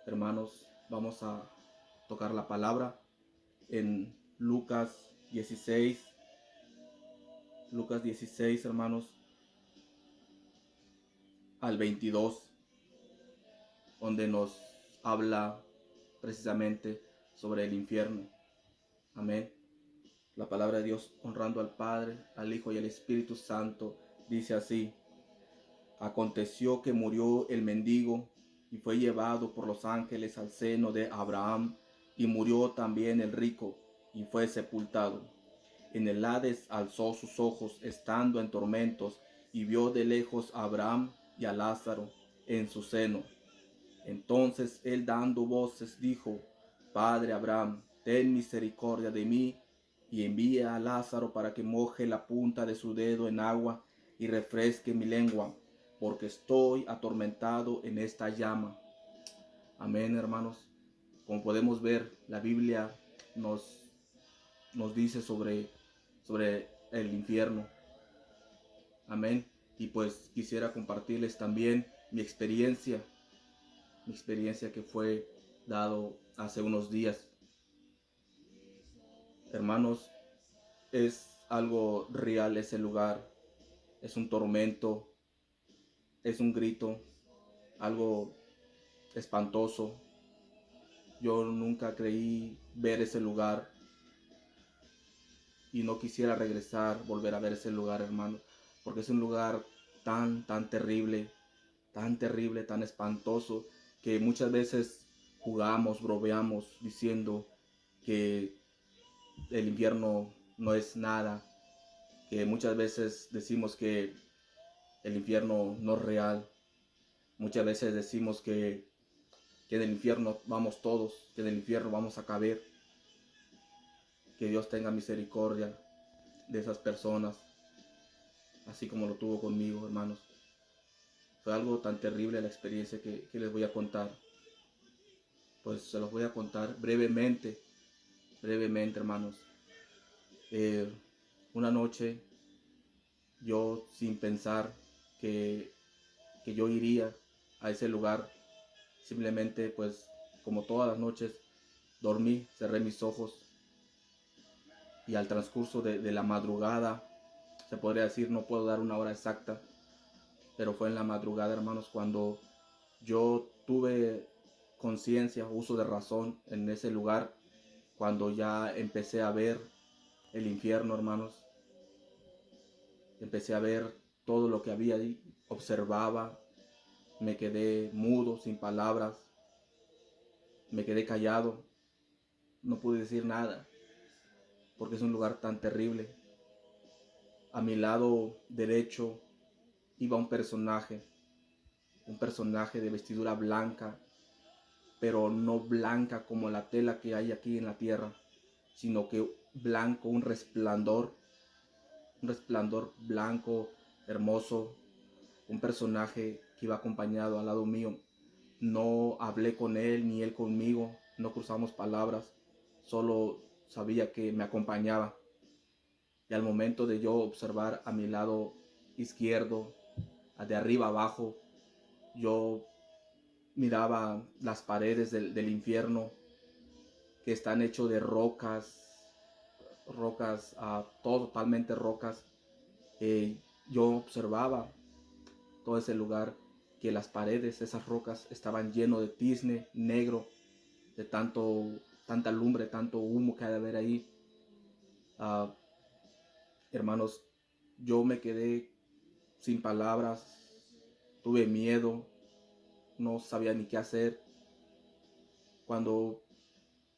Hermanos, vamos a tocar la palabra en Lucas 16. Lucas 16, hermanos, al 22, donde nos habla precisamente sobre el infierno. Amén. La palabra de Dios, honrando al Padre, al Hijo y al Espíritu Santo, dice así: aconteció que murió el mendigo y fue llevado por los ángeles al seno de Abraham, y murió también el rico y fue sepultado. En el Hades alzó sus ojos estando en tormentos y vio de lejos a Abraham y a Lázaro en su seno. Entonces él, dando voces, dijo: Padre Abraham, ten misericordia de mí y envía a Lázaro para que moje la punta de su dedo en agua y refresque mi lengua, porque estoy atormentado en esta llama. Amén, hermanos. Como podemos ver, la Biblia nos dice sobre el infierno. Amén. Y pues quisiera compartirles también mi experiencia que fue dado hace unos días. Hermanos, es algo real ese lugar, es un tormento, es un grito, algo espantoso. Yo nunca creí ver ese lugar y no quisiera volver a ver ese lugar, hermano, porque es un lugar tan terrible, tan espantoso, que muchas veces jugamos, bromeamos, diciendo que el infierno no es nada, que muchas veces decimos que el infierno no es real, muchas veces decimos que del infierno vamos todos, que del infierno vamos a caber. Que Dios tenga misericordia de esas personas, así como lo tuvo conmigo, hermanos. Fue algo tan terrible la experiencia que les voy a contar. Pues se los voy a contar brevemente, hermanos. Una noche, yo sin pensar que yo iría a ese lugar, simplemente pues como todas las noches, dormí, cerré mis ojos, y al transcurso de la madrugada, se podría decir, no puedo dar una hora exacta, pero fue en la madrugada, hermanos, cuando yo tuve conciencia, uso de razón en ese lugar, cuando ya empecé a ver el infierno, hermanos. Empecé a ver todo lo que había ahí, observaba, me quedé mudo, sin palabras, me quedé callado, no pude decir nada, porque es un lugar tan terrible. A mi lado derecho iba un personaje de vestidura blanca, pero no blanca como la tela que hay aquí en la tierra, sino que blanco, un resplandor blanco, hermoso, un personaje que iba acompañado al lado mío. No hablé con él ni él conmigo, no cruzamos palabras, solo sabía que me acompañaba. Y al momento de yo observar a mi lado izquierdo, de arriba abajo, yo miraba las paredes del infierno, que están hechos de rocas, totalmente rocas. Yo observaba todo ese lugar, que las paredes, esas rocas, estaban llenos de tizne negro, de tanta lumbre, tanto humo que hay de haber ahí. Uh, Hermanos, yo me quedé sin palabras, tuve miedo, no sabía ni qué hacer. Cuando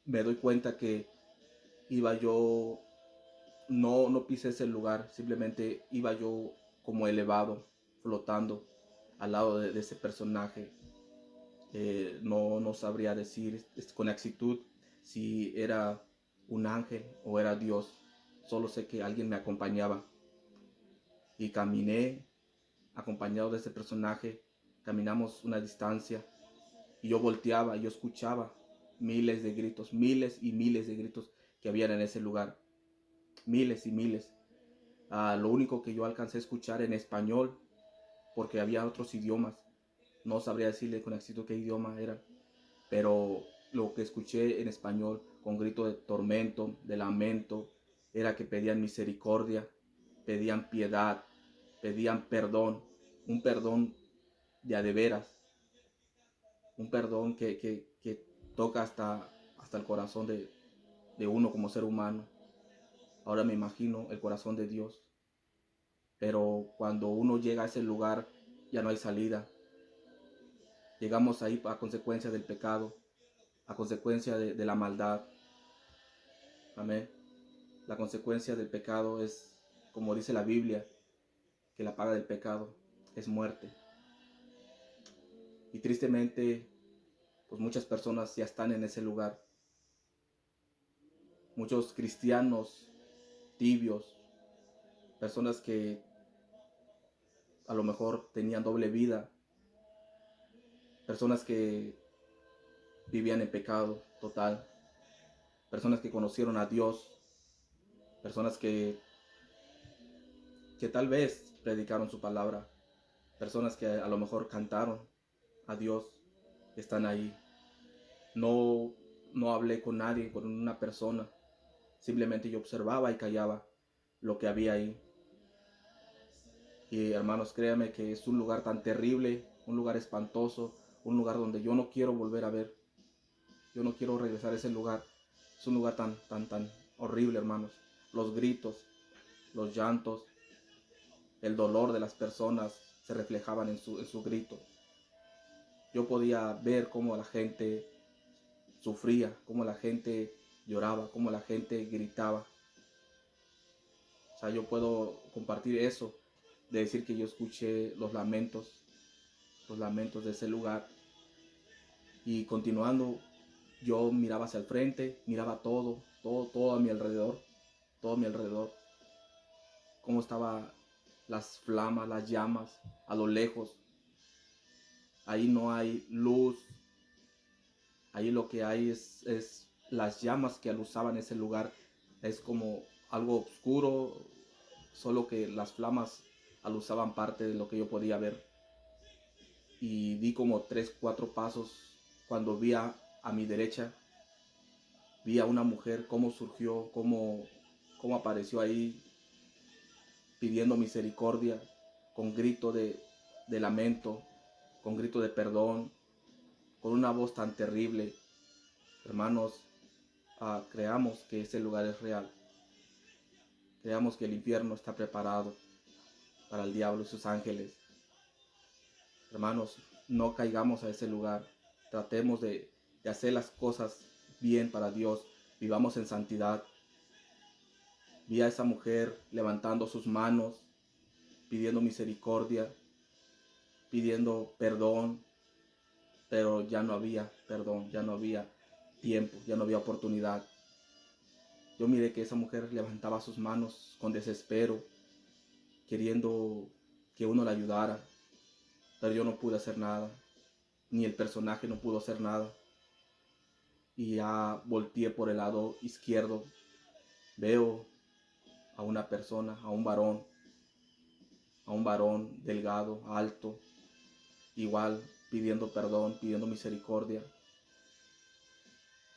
me doy cuenta que iba yo, no pisé ese lugar, simplemente iba yo como elevado, flotando al lado de ese personaje. No sabría decir con exactitud si era un ángel o era Dios. Solo sé que alguien me acompañaba. Y caminé acompañado de ese personaje. Caminamos una distancia y yo volteaba y yo escuchaba miles de gritos, miles y miles de gritos que habían en ese lugar. Miles y miles. Lo único que yo alcancé a escuchar en español, porque había otros idiomas. No sabría decirle con exactitud qué idioma era. pero lo que escuché en español con grito de tormento, de lamento, era que pedían misericordia, pedían piedad, pedían perdón, un perdón de a de veras, un perdón que toca hasta el corazón de uno como ser humano. Ahora me imagino el corazón de Dios, pero cuando uno llega a ese lugar ya no hay salida. Llegamos ahí a consecuencia del pecado, a consecuencia de la maldad. Amén. La consecuencia del pecado es, como dice la Biblia, que la paga del pecado es muerte. Y tristemente, pues muchas personas ya están en ese lugar. Muchos cristianos tibios, personas que a lo mejor tenían doble vida, personas que vivían en pecado total, personas que conocieron a Dios, personas que tal vez predicaron su palabra, personas que a lo mejor cantaron a Dios, están ahí. No, no hablé con nadie, con una persona, simplemente yo observaba y callaba lo que había ahí. Y hermanos, créanme que es un lugar tan terrible, un lugar espantoso, un lugar donde yo no quiero volver a ver. Yo no quiero regresar a ese lugar. Es un lugar tan horrible, hermanos. Los gritos, los llantos, el dolor de las personas se reflejaban en su grito. Yo podía ver cómo la gente sufría, cómo la gente lloraba, cómo la gente gritaba. O sea, yo puedo compartir eso, de decir que yo escuché los lamentos de ese lugar. Y continuando, yo miraba hacia el frente, miraba todo a mi alrededor, cómo estaban las flamas, las llamas, a lo lejos. Ahí no hay luz, ahí lo que hay es las llamas que alusaban ese lugar. Es como algo oscuro, solo que las flamas alusaban parte de lo que yo podía ver. Y di como 3, 4 pasos cuando vi a mi derecha, vi a una mujer cómo surgió, cómo apareció ahí pidiendo misericordia, con grito de lamento, con grito de perdón, con una voz tan terrible. Hermanos, creamos que ese lugar es real. Creamos que el infierno está preparado para el diablo y sus ángeles. Hermanos, no caigamos a ese lugar. Tratemos de hacer las cosas bien para Dios. Vivamos en santidad. Vi a esa mujer levantando sus manos, pidiendo misericordia, pidiendo perdón, pero ya no había perdón, ya no había tiempo, ya no había oportunidad. Yo miré que esa mujer levantaba sus manos con desespero, queriendo que uno la ayudara, pero yo no pude hacer nada, ni el personaje no pudo hacer nada. Y ya volteé por el lado izquierdo, veo a una persona, a un varón delgado, alto, igual pidiendo perdón, pidiendo misericordia.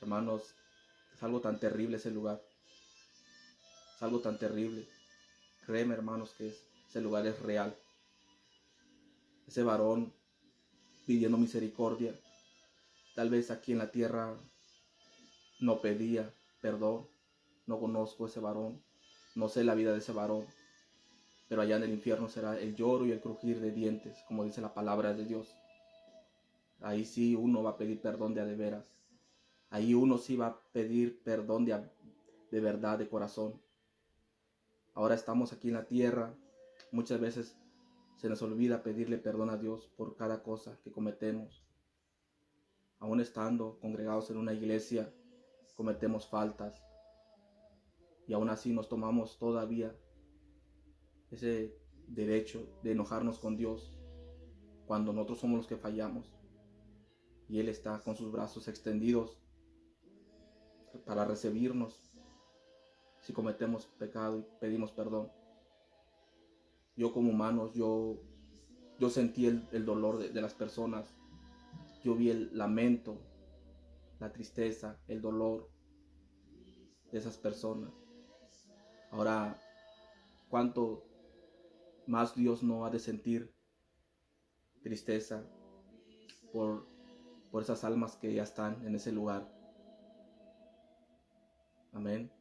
Hermanos, es algo tan terrible ese lugar, es algo tan terrible. Créeme, hermanos, que ese lugar es real. Ese varón pidiendo misericordia, tal vez aquí en la tierra no pedía perdón, no conozco ese varón, no sé la vida de ese varón, pero allá en el infierno será el lloro y el crujir de dientes, como dice la palabra de Dios. Ahí sí uno va a pedir perdón de a de veras. Ahí uno sí va a pedir perdón de verdad, de corazón. Ahora estamos aquí en la tierra, muchas veces se nos olvida pedirle perdón a Dios por cada cosa que cometemos. Aún estando congregados en una iglesia, cometemos faltas y aún así nos tomamos todavía ese derecho de enojarnos con Dios cuando nosotros somos los que fallamos y Él está con sus brazos extendidos para recibirnos si cometemos pecado y pedimos perdón. Yo como humano, yo sentí el dolor de las personas, yo vi el lamento, la tristeza, el dolor de esas personas. Ahora, ¿cuánto más Dios no ha de sentir tristeza por, por esas almas que ya están en ese lugar? Amén.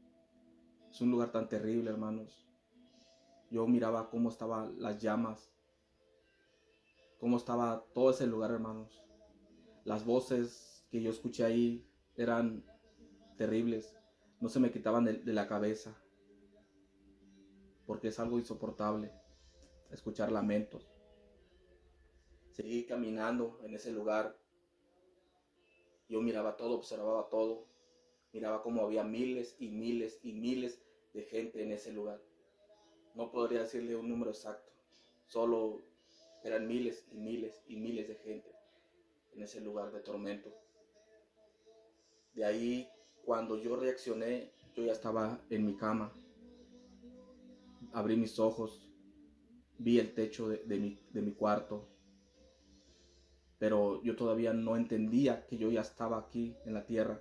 Es un lugar tan terrible, hermanos. Yo miraba cómo estaban las llamas, cómo estaba todo ese lugar, hermanos. Las voces que yo escuché ahí eran terribles. No se me quitaban de la cabeza, porque es algo insoportable escuchar lamentos. Seguí caminando en ese lugar. Yo miraba todo, observaba todo. Miraba cómo había miles y miles y miles de gente en ese lugar. No podría decirle un número exacto. Solo eran miles y miles y miles de gente en ese lugar de tormento. De ahí, cuando yo reaccioné, yo ya estaba en mi cama. Abrí mis ojos, vi el techo de mi cuarto, pero yo todavía no entendía que yo ya estaba aquí en la tierra.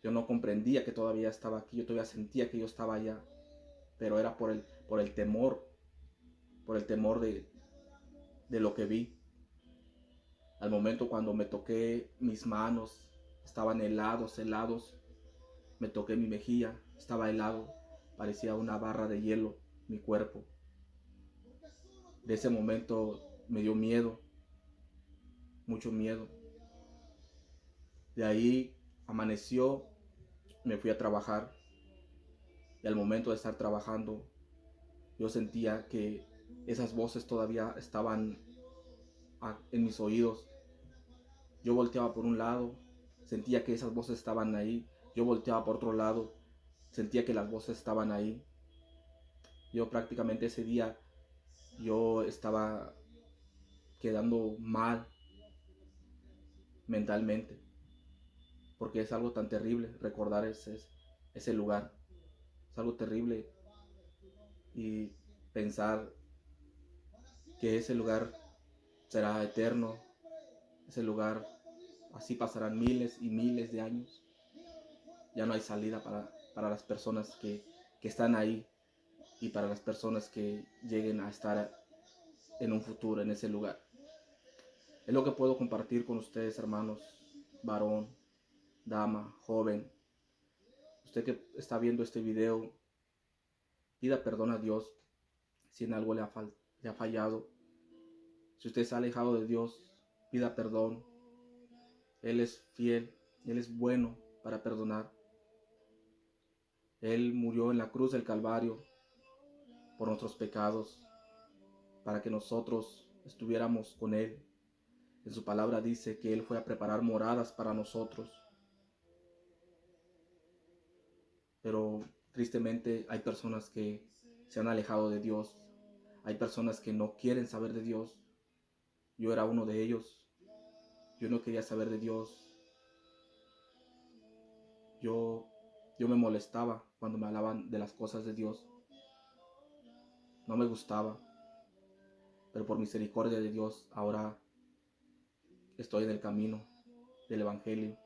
Yo no comprendía que todavía estaba aquí, yo todavía sentía que yo estaba allá, pero era por el temor de lo que vi. Al momento cuando me toqué mis manos, estaban helados, me toqué mi mejilla, estaba helado, parecía una barra de hielo mi cuerpo. De ese momento me dio miedo, mucho miedo. De ahí amaneció, me fui a trabajar y al momento de estar trabajando yo sentía que esas voces todavía estaban en mis oídos. Yo volteaba por un lado, sentía que esas voces estaban ahí. Yo volteaba por otro lado, sentía que las voces estaban ahí. Yo prácticamente ese día yo estaba quedando mal mentalmente, porque es algo tan terrible recordar ese lugar. Es algo terrible y pensar que ese lugar será eterno, ese lugar así pasarán miles y miles de años. Ya no hay salida para las personas que están ahí y para las personas que lleguen a estar en un futuro en ese lugar. Es lo que puedo compartir con ustedes, hermanos, varón, dama, joven. Usted que está viendo este video, pida perdón a Dios si en algo le ha fallado. Si usted se ha alejado de Dios, pida perdón. Él es fiel, Él es bueno para perdonar. Él murió en la cruz del Calvario por nuestros pecados, para que nosotros estuviéramos con Él. En su palabra dice que Él fue a preparar moradas para nosotros. Pero tristemente hay personas que se han alejado de Dios. Hay personas que no quieren saber de Dios. Yo era uno de ellos. Yo no quería saber de Dios. Yo me molestaba cuando me hablaban de las cosas de Dios. No me gustaba. Pero por misericordia de Dios ahora estoy en el camino del Evangelio.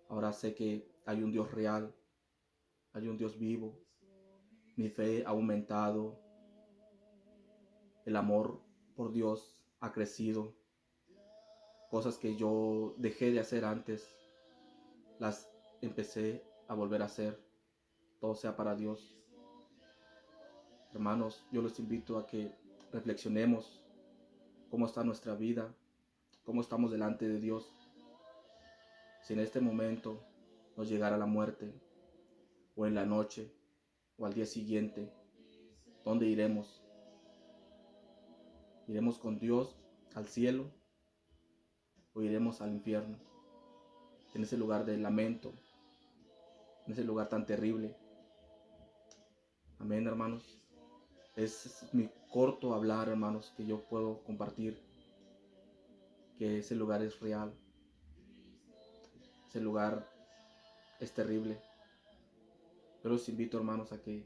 Ahora sé que hay un Dios real, hay un Dios vivo. Mi fe ha aumentado. El amor por Dios ha crecido. Cosas que yo dejé de hacer antes, las empecé a volver a hacer. Todo sea para Dios. Hermanos, yo los invito a que reflexionemos cómo está nuestra vida, cómo estamos delante de Dios. Si en este momento nos llegara la muerte, o en la noche, o al día siguiente, ¿dónde iremos? ¿Iremos con Dios al cielo o iremos al infierno? En ese lugar de lamento, en ese lugar tan terrible. Amén, hermanos. Es mi corto hablar, hermanos, que yo puedo compartir, que ese lugar es real. Ese lugar es terrible. Yo los invito, hermanos, a que